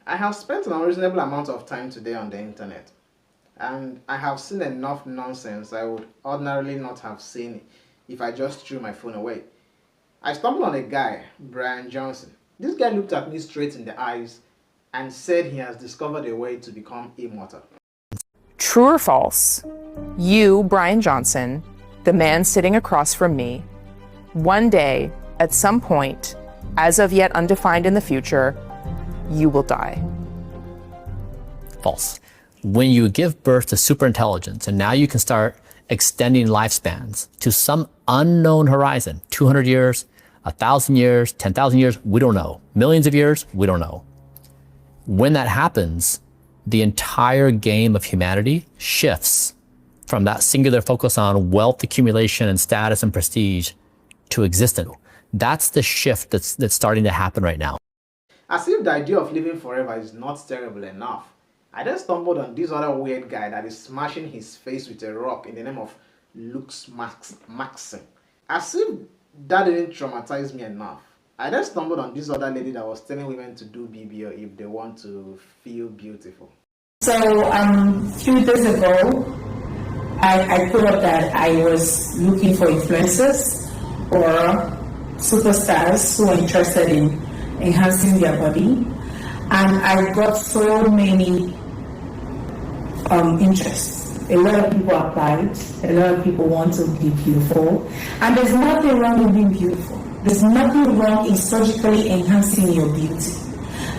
I have spent an unreasonable amount of time today on the internet, and I have seen enough nonsense I would ordinarily not have seen if I just threw my phone away. I stumbled on a guy, Brian Johnson. This guy looked at me straight in the eyes and said he has discovered a way to become immortal. True or false? You, Brian Johnson, the man sitting across from me, one day, at some point, as of yet undefined in the future, you will die. False. When you give birth to superintelligence and now you can start extending lifespans to some unknown horizon, 200 years, 1,000 years, 10,000 years, we don't know. Millions of years, we don't know. When that happens, the entire game of humanity shifts from that singular focus on wealth accumulation and status and prestige to existence. That's the shift that's starting to happen right now. As if the idea of living forever is not terrible enough, I then stumbled on this other weird guy that is smashing his face with a rock in the name of Luke's Maxim. As if that didn't traumatize me enough, I then stumbled on this other lady that was telling women to do BBO if they want to feel beautiful. So a few days ago, I put up that I was looking for influencers or superstars who are interested in enhancing their body, and I got so many interests. A lot of people applied, a lot of people want to be beautiful, and there's nothing wrong with being beautiful. There's nothing wrong in surgically enhancing your beauty.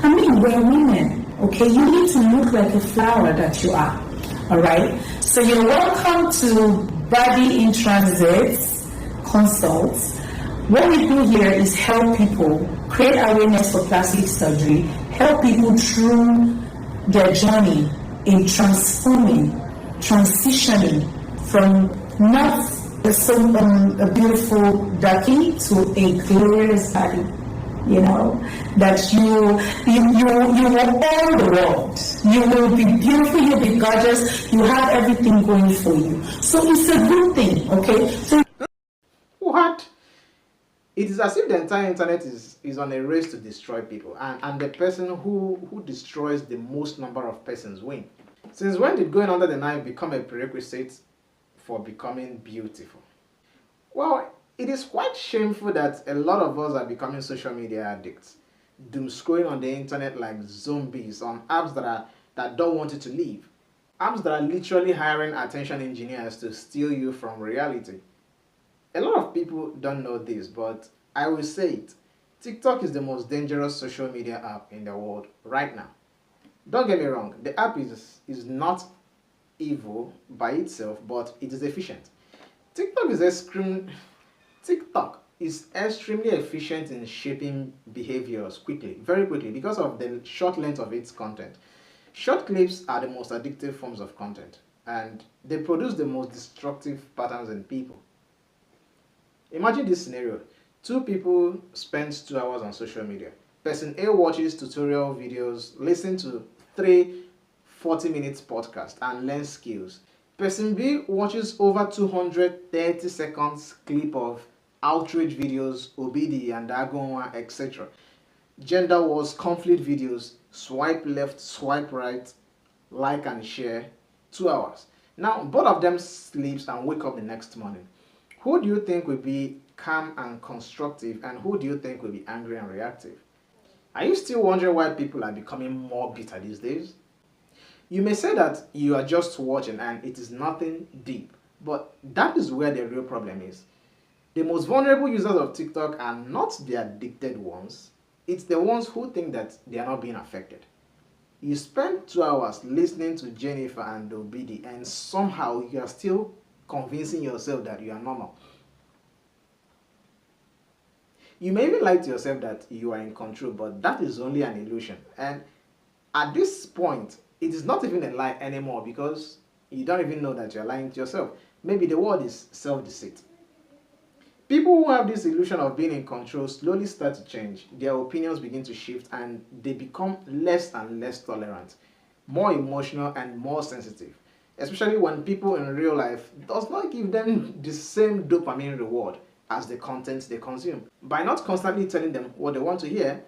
I mean, we're women, okay? You need to look like a flower that you are, all right? So you're welcome to Body in Transit consults. What we do here is help people create awareness for plastic surgery, help people through their journey in transforming, transitioning from not a beautiful ducky to a glorious body. You know, that you will own the world. You will be beautiful, you'll be gorgeous, you have everything going for you. So it's a good thing, okay? So What? It is as if the entire internet is on a race to destroy people, and the person who destroys the most number of persons win. Since when did going under the knife become a prerequisite for becoming beautiful? Well, it is quite shameful that a lot of us are becoming social media addicts, doomscrolling on the internet like zombies on apps that don't want you to leave, apps that are literally hiring attention engineers to steal you from reality. A lot of people don't know this, but I will say it. TikTok is the most dangerous social media app in the world right now. Don't get me wrong, the app is not evil by itself, but it is efficient. TikTok is extremely efficient in shaping behaviors quickly, very quickly, because of the short length of its content. Short clips are the most addictive forms of content, and they produce the most destructive patterns in people. Imagine this scenario. Two people spend 2 hours on social media. Person A watches tutorial videos, listens to 3 40-minute podcasts and learns skills. Person B watches over 230 seconds clip of outrage videos, Obidi and Dagonwa, etc. Gender wars, conflict videos, swipe left, swipe right, like and share, 2 hours. Now, both of them sleeps and wake up the next morning. Who do you think will be calm and constructive, and who do you think will be angry and reactive? Are you still wondering why people are becoming more bitter these days? You may say that you are just watching and it is nothing deep, but that is where the real problem is. The most vulnerable users of TikTok are not the addicted ones, it's the ones who think that they are not being affected. You spend 2 hours listening to Jennifer and Obidi, and somehow you are still convincing yourself that you are normal. You may even lie to yourself that you are in control, but that is only an illusion. And at this point, it is not even a lie anymore, because you don't even know that you're lying to yourself. Maybe the word is self-deceit. People who have this illusion of being in control slowly start to change. Their opinions begin to shift, and they become less and less tolerant, more emotional and more sensitive, especially when people in real life does not give them the same dopamine reward as the content they consume. By not constantly telling them what they want to hear,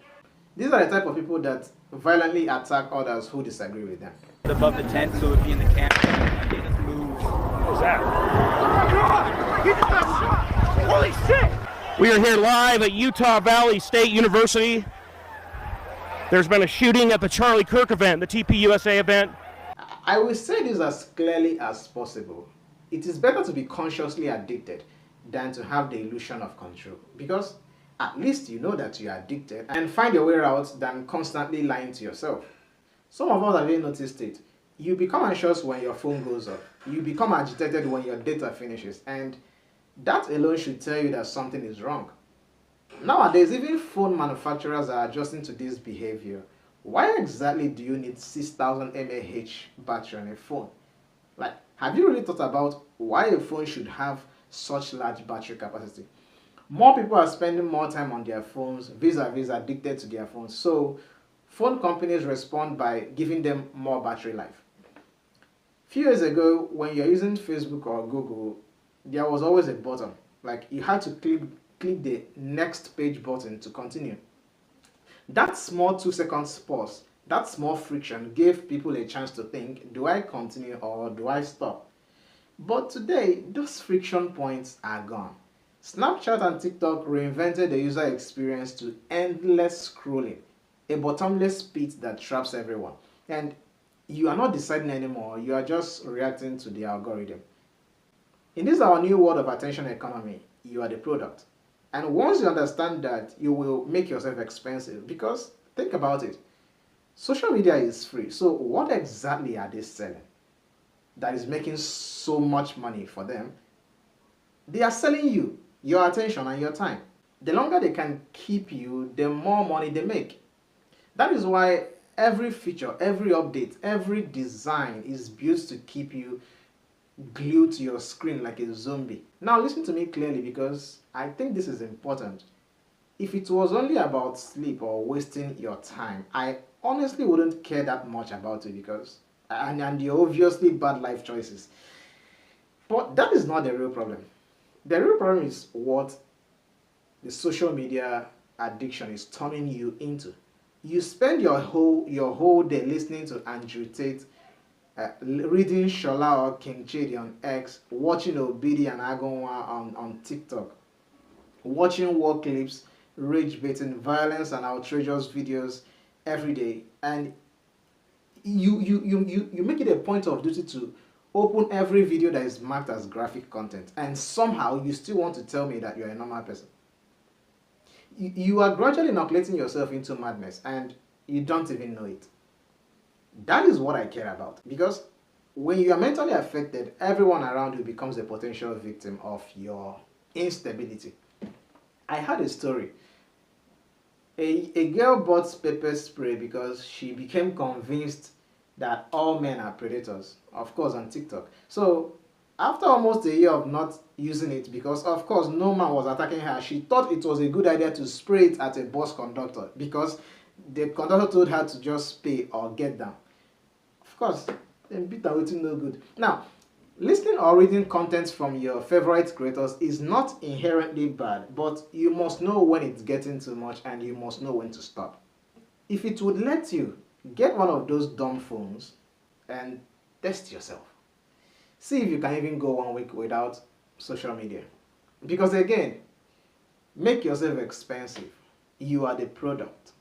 These are the type of people that violently attack others who disagree with them. Above the tent, so it would be in the camp. Just move. What was that? Oh my God! He just got shot! Holy shit! We are here live at Utah Valley State University. There's been a shooting at the Charlie Kirk event, the TPUSA event. I will say this as clearly as possible. It is better to be consciously addicted than to have the illusion of control, because at least you know that you are addicted and find your way out than constantly lying to yourself. Some of us have even noticed it. You become anxious when your phone goes off. You become agitated when your data finishes, and that alone should tell you that something is wrong. Nowadays, even phone manufacturers are adjusting to this behavior. Why exactly do you need 6,000 mAh battery on a phone? Like, have you really thought about why a phone should have such large battery capacity? More people are spending more time on their phones, vis-a-vis addicted to their phones. So, phone companies respond by giving them more battery life. Few years ago, when you're using Facebook or Google, there was always a button. Like, you had to click the next page button to continue. That small 2 seconds pause, that small friction gave people a chance to think, do I continue or do I stop? But today, those friction points are gone. Snapchat and TikTok reinvented the user experience to endless scrolling, a bottomless pit that traps everyone. And you are not deciding anymore, you are just reacting to the algorithm. In this our new world of attention economy, you are the product. And once you understand that, you will make yourself expensive, because think about it. Social media is free, so what exactly are they selling that is making so much money for them? They are selling you your attention and your time. The longer they can keep you, the more money they make. That is why every feature, every update, every design is built to keep you glued to your screen like a zombie. Now listen to me clearly, because I think this is important. If it was only about sleep or wasting your time, I honestly wouldn't care that much about it, because and the obviously bad life choices. But that is not the real problem. The real problem is what the social media addiction is turning you into. You spend your whole day listening to Andrew Tate, reading Shola or King Chidi on X, watching Obidi and Agonwa on TikTok, watching war clips, rage baiting, violence and outrageous videos every day, and you make it a point of duty to open every video that is marked as graphic content, and somehow you still want to tell me that you're a normal person. You are gradually inoculating yourself into madness, and you don't even know it. That is what I care about, because when you are mentally affected, everyone around you becomes a potential victim of your instability. I had a story. A girl bought pepper spray because she became convinced that all men are predators, of course on TikTok. So after almost a year of not using it, because of course no man was attacking her, she thought it was a good idea to spray it at a bus conductor, because the conductor told her to just pay or get down. Of course, then beat her with no good. Now, listening or reading content from your favorite creators is not inherently bad, but you must know when it's getting too much, and you must know when to stop. If it would let you, get one of those dumb phones and test yourself. See if you can even go 1 week without social media. Because again, make yourself expensive. You are the product.